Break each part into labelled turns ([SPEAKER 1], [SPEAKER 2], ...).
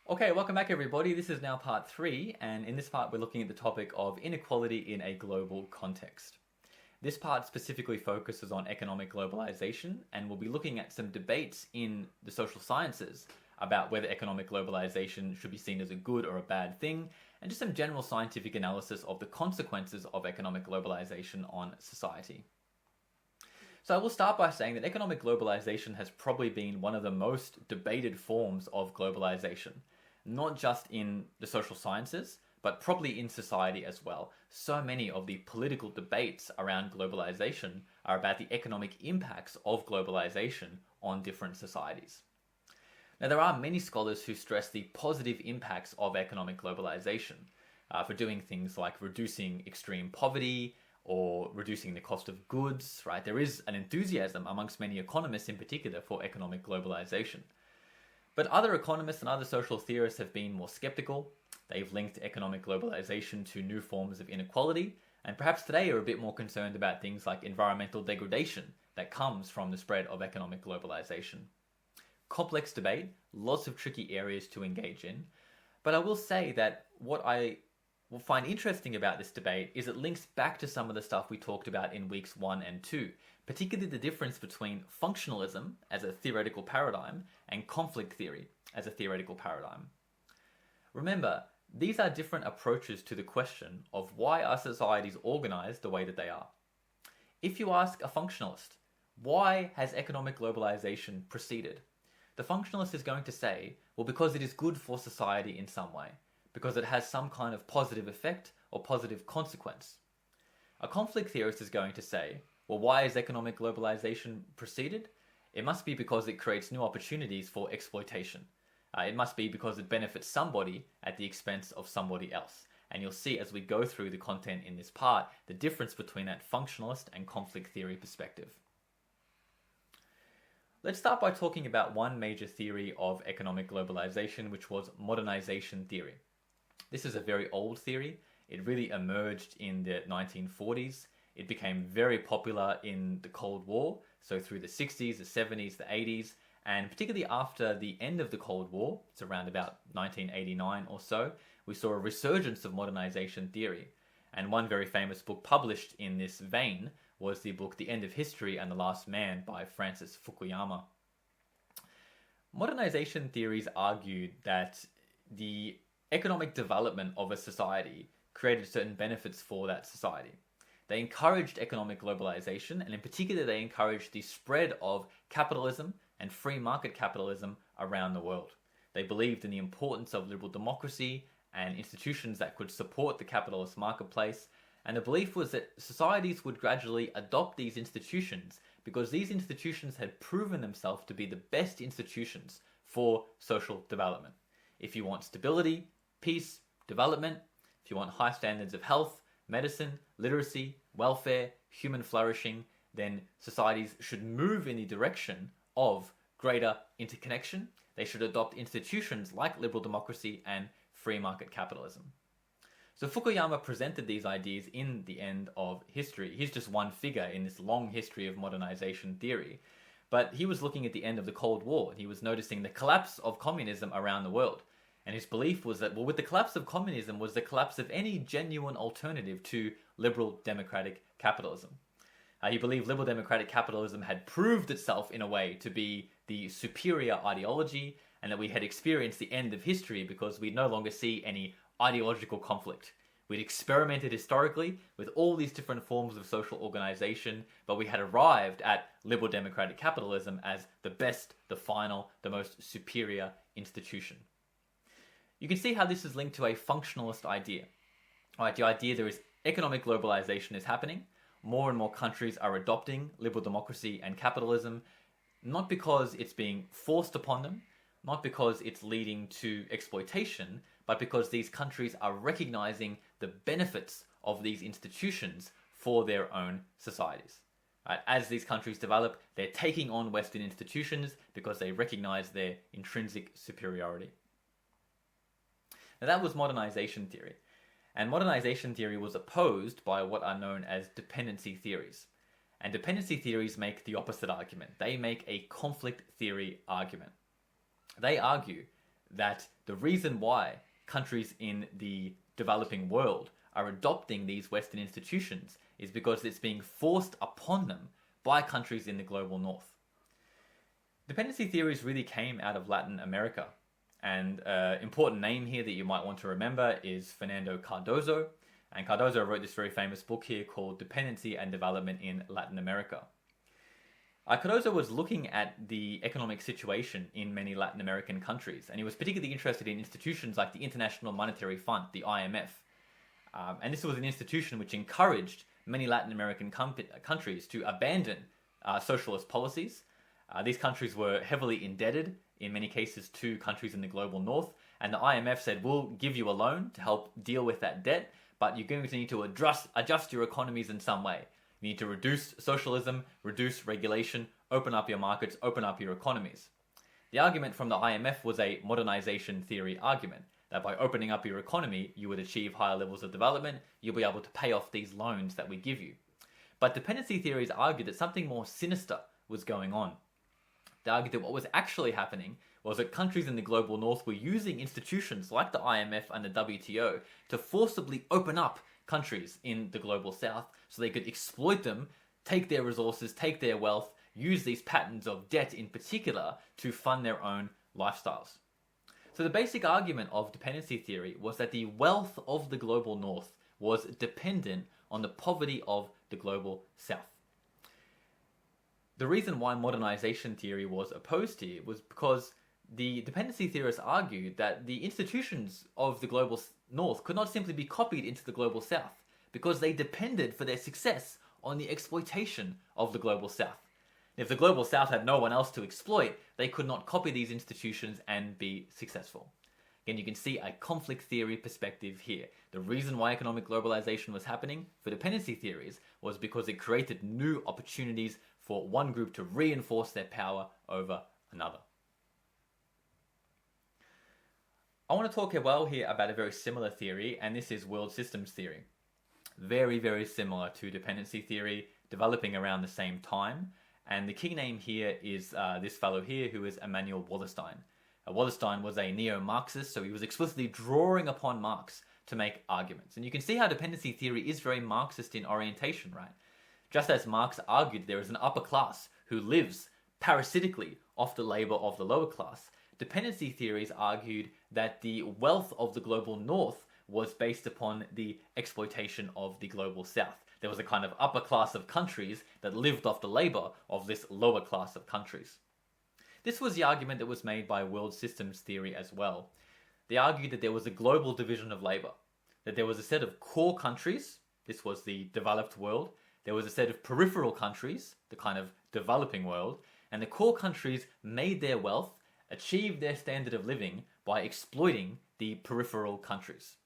[SPEAKER 1] Okay, welcome back everybody. This is now part 3, and in this part we're looking at the topic of inequality in a global context. This part specifically focuses on economic globalization, and we'll be looking at some debates in the social sciences about whether economic globalization should be seen as a good or a bad thing, and just some general scientific analysis of the consequences of economic globalization on society. So I will start by saying that economic globalization has probably been one of the most debated forms of globalization, not just in the social sciences, but probably in society as well. So many of the political debates around globalization are about the economic impacts of globalization on different societies. Now, there are many scholars who stress the positive impacts of economic globalization for doing things like reducing extreme poverty, or reducing the cost of goods, right? There is an enthusiasm amongst many economists in particular for economic globalization. But other economists and other social theorists have been more skeptical. They've linked economic globalization to new forms of inequality, and perhaps today are a bit more concerned about things like environmental degradation that comes from the spread of economic globalization. Complex debate, lots of tricky areas to engage in, but I will say that what I will find interesting about this debate is it links back to some of the stuff we talked about in weeks 1 and 2, particularly the difference between functionalism as a theoretical paradigm and conflict theory as a theoretical paradigm. Remember, these are different approaches to the question of why our societies organized the way that they are. If you ask a functionalist, why has economic globalization proceeded? The functionalist is going to say, well, because it is good for society in some way, because it has some kind of positive effect or positive consequence. A conflict theorist is going to say, well, why has economic globalization proceeded? It must be because it creates new opportunities for exploitation. It must be because it benefits somebody at the expense of somebody else. And you'll see as we go through the content in this part, the difference between that functionalist and conflict theory perspective. Let's start by talking about one major theory of economic globalization, which was modernization theory. This is a very old theory. It really emerged in the 1940s. It became very popular in the Cold War, so through the 60s, the 70s, the 80s, and particularly after the end of the Cold War, it's around about 1989 or so, we saw a resurgence of modernization theory. And one very famous book published in this vein was the book The End of History and the Last Man by Francis Fukuyama. Modernization theories argued that the economic development of a society created certain benefits for that society. They encouraged economic globalization, and in particular they encouraged the spread of capitalism and free market capitalism around the world. They believed in the importance of liberal democracy and institutions that could support the capitalist marketplace, and the belief was that societies would gradually adopt these institutions because these institutions had proven themselves to be the best institutions for social development. If you want stability, peace, development, if you want high standards of health, medicine, literacy, welfare, human flourishing, then societies should move in the direction of greater interconnection. They should adopt institutions like liberal democracy and free market capitalism. So Fukuyama presented these ideas in The End of History. He's just one figure in this long history of modernization theory. But he was looking at the end of the Cold War, and he was noticing the collapse of communism around the world. And his belief was that, well, with the collapse of communism was the collapse of any genuine alternative to liberal democratic capitalism. He believed liberal democratic capitalism had proved itself in a way to be the superior ideology, and that we had experienced the end of history because we no longer see any ideological conflict. We'd experimented historically with all these different forms of social organization, but we had arrived at liberal democratic capitalism as the best, the final, the most superior institution. You can see how this is linked to a functionalist idea. Right, the idea there is economic globalization is happening. More and more countries are adopting liberal democracy and capitalism, not because it's being forced upon them, not because it's leading to exploitation, but because these countries are recognizing the benefits of these institutions for their own societies. Right? As these countries develop, they're taking on Western institutions because they recognize their intrinsic superiority. Now that was modernization theory. And modernization theory was opposed by what are known as dependency theories. And dependency theories make the opposite argument. They make a conflict theory argument. They argue that the reason why countries in the developing world are adopting these Western institutions is because it's being forced upon them by countries in the global north. Dependency theories really came out of Latin America. And an important name here that you might want to remember is Fernando Cardozo. And Cardozo wrote this very famous book here called Dependency and Development in Latin America. Cardozo was looking at the economic situation in many Latin American countries, and he was particularly interested in institutions like the International Monetary Fund, the IMF. And this was an institution which encouraged many Latin American countries to abandon socialist policies. These countries were heavily indebted, in many cases, to countries in the global north, and the IMF said, we'll give you a loan to help deal with that debt, but you're going to need to adjust your economies in some way. You need to reduce socialism, reduce regulation, open up your markets, open up your economies. The argument from the IMF was a modernization theory argument, that by opening up your economy, you would achieve higher levels of development, you'll be able to pay off these loans that we give you. But dependency theories argued that something more sinister was going on. They argued that what was actually happening was that countries in the global north were using institutions like the IMF and the WTO to forcibly open up countries in the global south so they could exploit them, take their resources, take their wealth, use these patterns of debt in particular to fund their own lifestyles. So the basic argument of dependency theory was that the wealth of the global north was dependent on the poverty of the global south. The reason why modernization theory was opposed here was because the dependency theorists argued that the institutions of the global north could not simply be copied into the global south because they depended for their success on the exploitation of the global south. If the global south had no one else to exploit, they could not copy these institutions and be successful. Again, you can see a conflict theory perspective here. The reason why economic globalization was happening for dependency theories was because it created new opportunities for one group to reinforce their power over another. I want to talk here about a very similar theory, and this is world systems theory. Very, very similar to dependency theory, developing around the same time. And the key name here is this fellow here, who is Immanuel Wallerstein. Wallerstein was a neo-Marxist, so he was explicitly drawing upon Marx to make arguments. And you can see how dependency theory is very Marxist in orientation, right? Just as Marx argued there is an upper class who lives parasitically off the labor of the lower class, dependency theories argued that the wealth of the global north was based upon the exploitation of the global south. There was a kind of upper class of countries that lived off the labor of this lower class of countries. This was the argument that was made by world systems theory as well. They argued that there was a global division of labor, that there was a set of core countries, this was the developed world, there was a set of peripheral countries, the kind of developing world, and the core countries made their wealth, achieved their standard of living by exploiting the peripheral countries.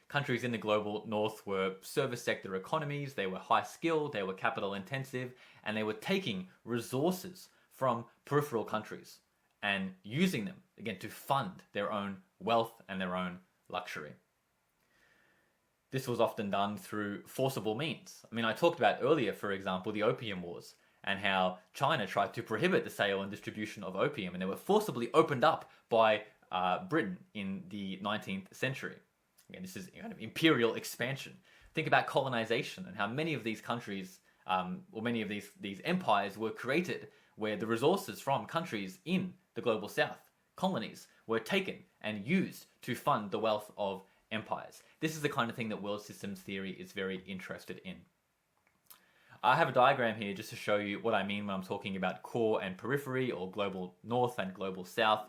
[SPEAKER 1] Countries in the global north were service sector economies, they were high skilled, they were capital intensive, and they were taking resources from peripheral countries and using them, again, to fund their own wealth and their own luxury. This was often done through forcible means. I mean, I talked about earlier, for example, the Opium Wars and how China tried to prohibit the sale and distribution of opium, and they were forcibly opened up by Britain in the 19th century. Again, this is kind of imperial expansion. Think about colonization and how many of these countries, or many of these empires were created where the resources from countries in the global south, colonies, were taken and used to fund the wealth of empires. This is the kind of thing that world systems theory is very interested in. I have a diagram here just to show you what I mean when I'm talking about core and periphery, or global north and global south.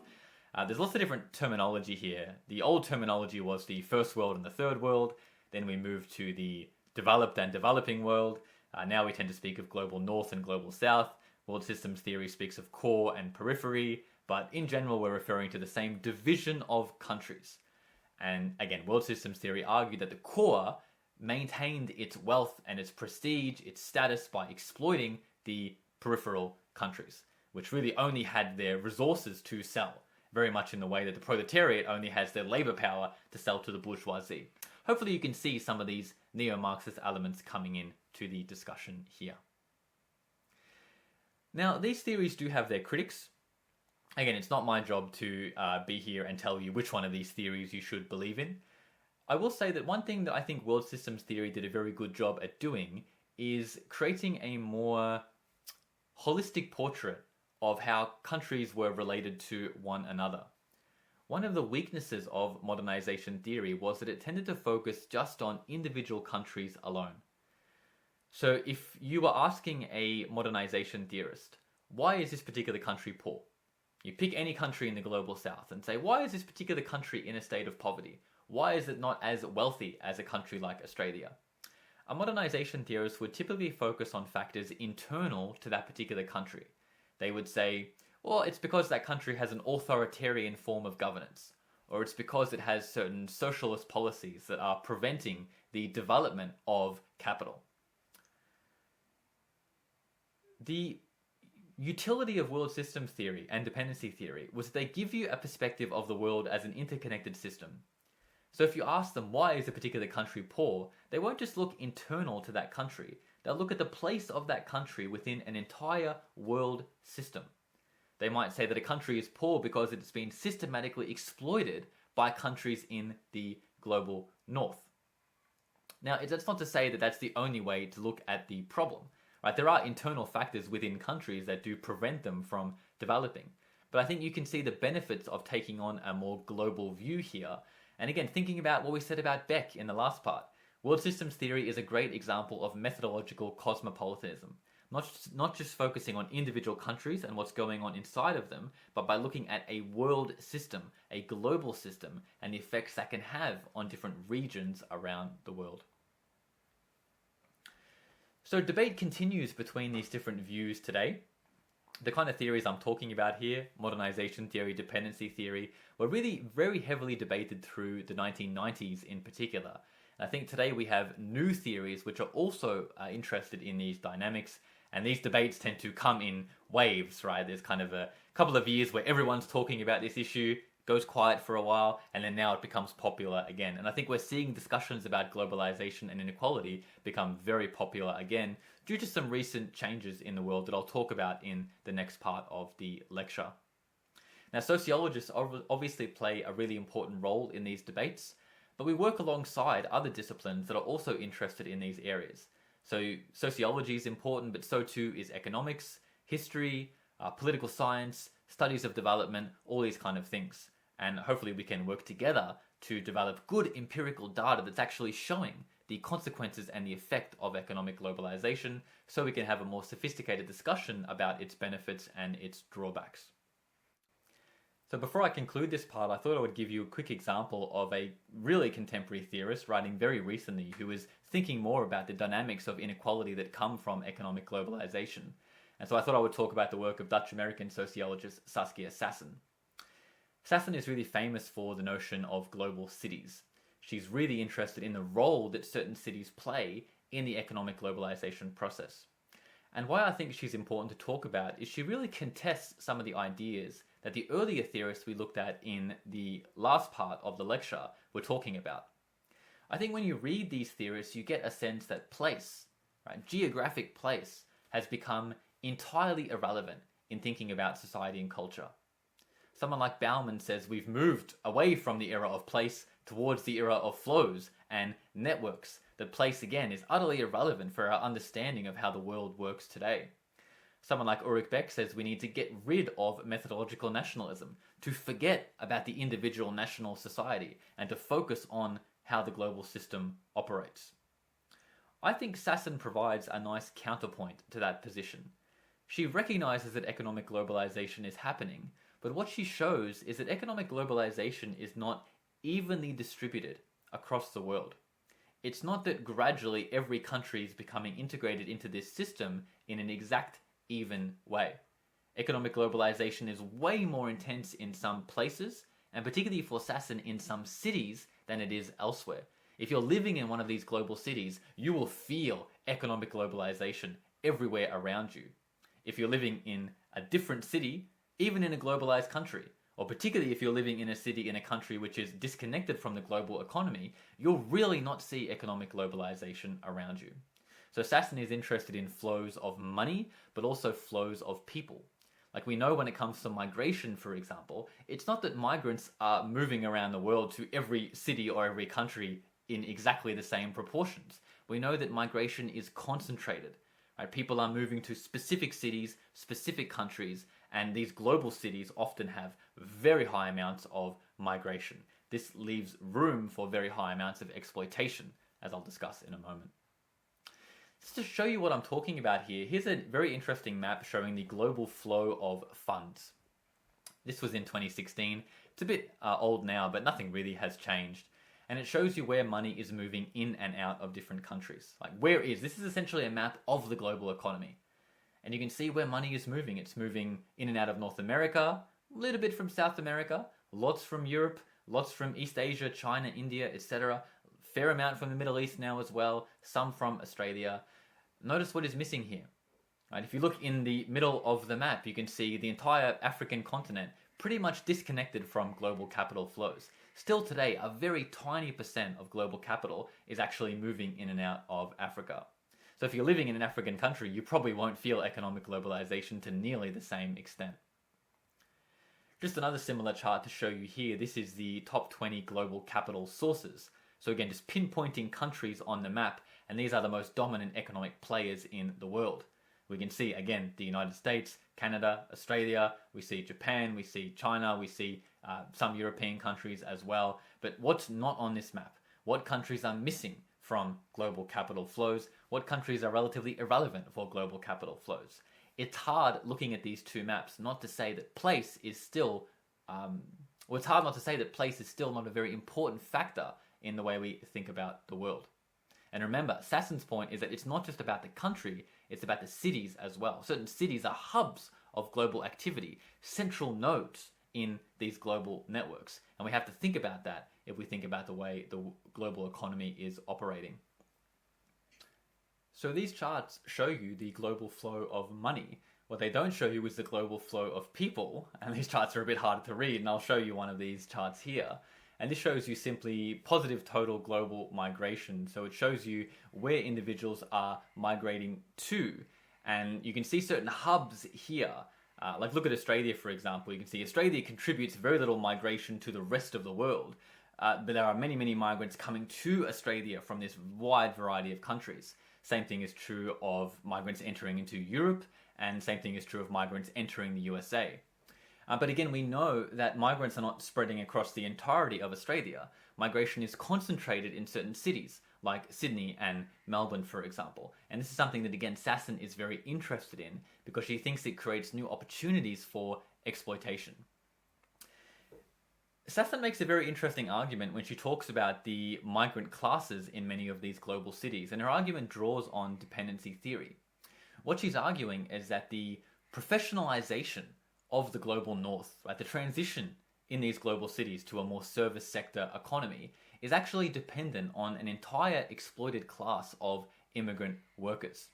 [SPEAKER 1] There's lots of different terminology here. The old terminology was the first world and the third world. Then we moved to the developed and developing world. Now we tend to speak of global north and global south. World systems theory speaks of core and periphery, but in general we're referring to the same division of countries. And again, world systems theory argued that the core maintained its wealth and its prestige, its status, by exploiting the peripheral countries, which really only had their resources to sell, very much in the way that the proletariat only has their labor power to sell to the bourgeoisie. Hopefully you can see some of these neo-Marxist elements coming in to the discussion here. Now, these theories do have their critics. Again, it's not my job to be here and tell you which one of these theories you should believe in. I will say that one thing that I think world systems theory did a very good job at doing is creating a more holistic portrait of how countries were related to one another. One of the weaknesses of modernization theory was that it tended to focus just on individual countries alone. So if you were asking a modernization theorist, why is this particular country poor? You pick any country in the global south and say, why is this particular country in a state of poverty? Why is it not as wealthy as a country like Australia? A modernization theorist would typically focus on factors internal to that particular country. They would say, well, it's because that country has an authoritarian form of governance, or it's because it has certain socialist policies that are preventing the development of capital. The utility of world systems theory and dependency theory was that they give you a perspective of the world as an interconnected system. So if you ask them why is a particular country poor, they won't just look internal to that country. They'll look at the place of that country within an entire world system. They might say that a country is poor because it's been systematically exploited by countries in the global north. Now, that's not to say that that's the only way to look at the problem. Right? There are internal factors within countries that do prevent them from developing. But I think you can see the benefits of taking on a more global view here. And again, thinking about what we said about Beck in the last part, world systems theory is a great example of methodological cosmopolitanism. Not just focusing on individual countries and what's going on inside of them, but by looking at a world system, a global system, and the effects that can have on different regions around the world. So debate continues between these different views today. The kind of theories I'm talking about here, modernization theory, dependency theory, were really very heavily debated through the 1990s in particular. And I think today we have new theories which are also interested in these dynamics, and these debates tend to come in waves, right? There's kind of a couple of years where everyone's talking about this issue, goes quiet for a while, and then now it becomes popular again. And I think we're seeing discussions about globalization and inequality become very popular again due to some recent changes in the world that I'll talk about in the next part of the lecture. Now, sociologists obviously play a really important role in these debates, but we work alongside other disciplines that are also interested in these areas. So sociology is important, but so too is economics, history, political science, studies of development, all these kind of things. And hopefully we can work together to develop good empirical data that's actually showing the consequences and the effect of economic globalization, so we can have a more sophisticated discussion about its benefits and its drawbacks. So before I conclude this part, I thought I would give you a quick example of a really contemporary theorist writing very recently who is thinking more about the dynamics of inequality that come from economic globalization. And so I thought I would talk about the work of Dutch-American sociologist Saskia Sassen. Sassen is really famous for the notion of global cities. She's really interested in the role that certain cities play in the economic globalization process. And why I think she's important to talk about is she really contests some of the ideas that the earlier theorists we looked at in the last part of the lecture were talking about. I think when you read these theorists, you get a sense that place, right, geographic place, has become entirely irrelevant in thinking about society and culture. Someone like Bauman says we've moved away from the era of place towards the era of flows and networks. That place, again, is utterly irrelevant for our understanding of how the world works today. Someone like Ulrich Beck says we need to get rid of methodological nationalism, to forget about the individual national society, and to focus on how the global system operates. I think Sassen provides a nice counterpoint to that position. She recognizes that economic globalization is happening, but what she shows is that economic globalization is not evenly distributed across the world. It's not that gradually every country is becoming integrated into this system in an exact, even way. Economic globalization is way more intense in some places, and particularly for Sassen in some cities, than it is elsewhere. If you're living in one of these global cities, you will feel economic globalization everywhere around you. If you're living in a different city, even in a globalized country, or particularly if you're living in a city in a country which is disconnected from the global economy, you'll really not see economic globalization around you. So Sassen is interested in flows of money, but also flows of people. Like we know when it comes to migration, for example, it's not that migrants are moving around the world to every city or every country in exactly the same proportions. We know that migration is concentrated. Right? People are moving to specific cities, specific countries, and these global cities often have very high amounts of migration. This leaves room for very high amounts of exploitation, as I'll discuss in a moment. Just to show you what I'm talking about here, here's a very interesting map showing the global flow of funds. This was in 2016. It's a bit old now, but nothing really has changed. And it shows you where money is moving in and out of different countries. Like this is essentially a map of the global economy. And you can see where money is moving. It's moving in and out of North America, a little bit from South America, lots from Europe, lots from East Asia, China, India, etc. Fair amount from the Middle East now as well, some from Australia. Notice what is missing here. Right, if you look in the middle of the map, you can see the entire African continent pretty much disconnected from global capital flows. Still today, a very tiny percent of global capital is actually moving in and out of Africa. So if you're living in an African country, you probably won't feel economic globalization to nearly the same extent. Just another similar chart to show you here. This is the top 20 global capital sources. So again, just pinpointing countries on the map, and these are the most dominant economic players in the world. We can see, again, the United States, Canada, Australia, we see Japan, we see China, we see some European countries as well. But what's not on this map? What countries are missing from global capital flows? What countries are relatively irrelevant for global capital flows? It's hard looking at these two maps not to say that place is still, it's hard not to say that place is still not a very important factor in the way we think about the world. And remember, Sassen's point is that it's not just about the country, it's about the cities as well. Certain cities are hubs of global activity, central nodes in these global networks. And we have to think about that if we think about the way the global economy is operating. So these charts show you the global flow of money. What they don't show you is the global flow of people, and these charts are a bit harder to read, and I'll show you one of these charts here. And this shows you simply positive total global migration. So it shows you where individuals are migrating to. And you can see certain hubs here. Like look at Australia, for example. You can see Australia contributes very little migration to the rest of the world. But there are many, many migrants coming to Australia from this wide variety of countries. Same thing is true of migrants entering into Europe, and same thing is true of migrants entering the USA. But again, we know that migrants are not spreading across the entirety of Australia. Migration is concentrated in certain cities, like Sydney and Melbourne, for example. And this is something that, again, Sassen is very interested in because she thinks it creates new opportunities for exploitation. Sassen makes a very interesting argument when she talks about the migrant classes in many of these global cities, and her argument draws on dependency theory. What she's arguing is that the professionalization of the global north, right, the transition in these global cities to a more service sector economy is actually dependent on an entire exploited class of immigrant workers.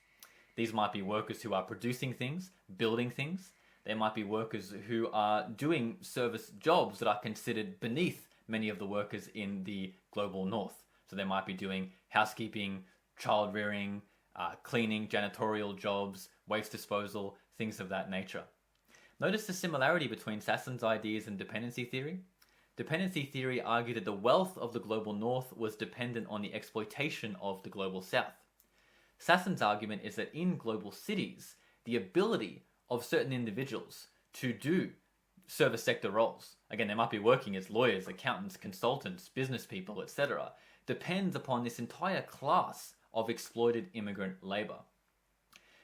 [SPEAKER 1] These might be workers who are producing things, building things. They might be workers who are doing service jobs that are considered beneath many of the workers in the global north. So they might be doing housekeeping, child rearing, cleaning, janitorial jobs, waste disposal, things of that nature. Notice the similarity between Sassen's ideas and dependency theory. Dependency theory argued that the wealth of the global north was dependent on the exploitation of the global south. Sassen's argument is that in global cities, the ability of certain individuals to do service sector roles, again, they might be working as lawyers, accountants, consultants, business people, etc., depends upon this entire class of exploited immigrant labor.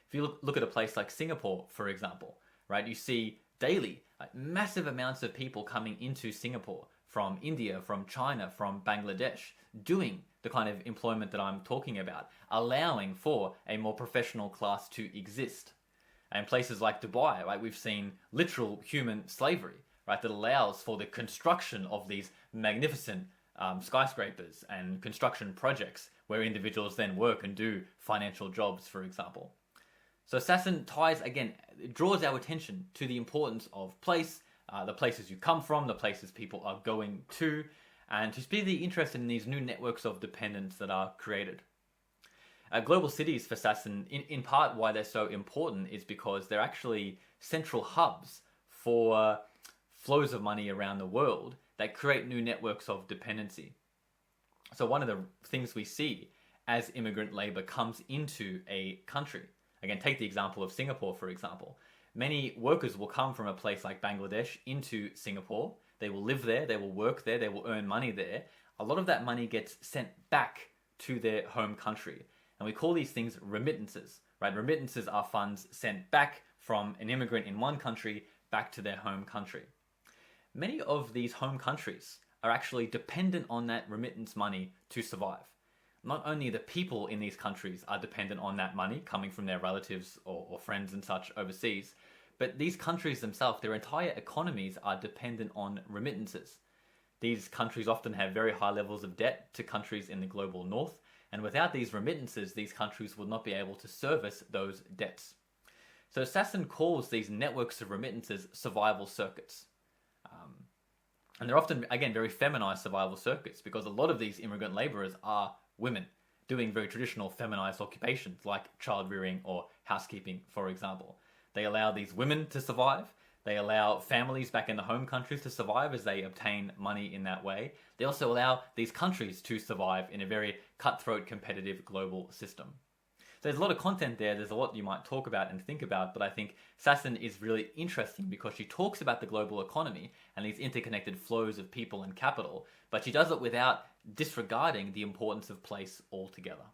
[SPEAKER 1] If you look at a place like Singapore, for example, right, you see daily massive amounts of people coming into Singapore from India, from China, from Bangladesh, doing the kind of employment that I'm talking about, allowing for a more professional class to exist. And places like Dubai, right, we've seen literal human slavery, right, that allows for the construction of these magnificent skyscrapers and construction projects where individuals then work and do financial jobs, for example. So Sassen ties, again, it draws our attention to the importance of place, the places you come from, the places people are going to, and to be interested in these new networks of dependence that are created. Global cities for Sassen, in part why they're so important is because they're actually central hubs for flows of money around the world that create new networks of dependency. So one of the things we see as immigrant labor comes into a country, again, take the example of Singapore, for example. Many workers will come from a place like Bangladesh into Singapore. They will live there, they will work there, they will earn money there. A lot of that money gets sent back to their home country. And we call these things remittances, right? Remittances are funds sent back from an immigrant in one country back to their home country. Many of these home countries are actually dependent on that remittance money to survive. Not only the people in these countries are dependent on that money coming from their relatives or friends and such overseas, but these countries themselves, their entire economies are dependent on remittances. These countries often have very high levels of debt to countries in the global north, and without these remittances, these countries would not be able to service those debts. So Sasson calls these networks of remittances survival circuits. And they're often, again, very feminized survival circuits because a lot of these immigrant laborers are women doing very traditional feminized occupations like child rearing or housekeeping, for example. They allow these women to survive. They allow families back in the home countries to survive as they obtain money in that way. They also allow these countries to survive in a very cutthroat, competitive global system. So there's a lot of content there. There's a lot you might talk about and think about, but I think Sasson is really interesting because she talks about the global economy and these interconnected flows of people and capital, but she does it without disregarding the importance of place altogether.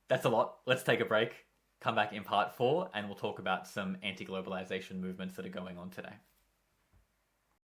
[SPEAKER 1] That's a lot. Let's take a break, come back in part 4, and we'll talk about some anti-globalization movements that are going on today.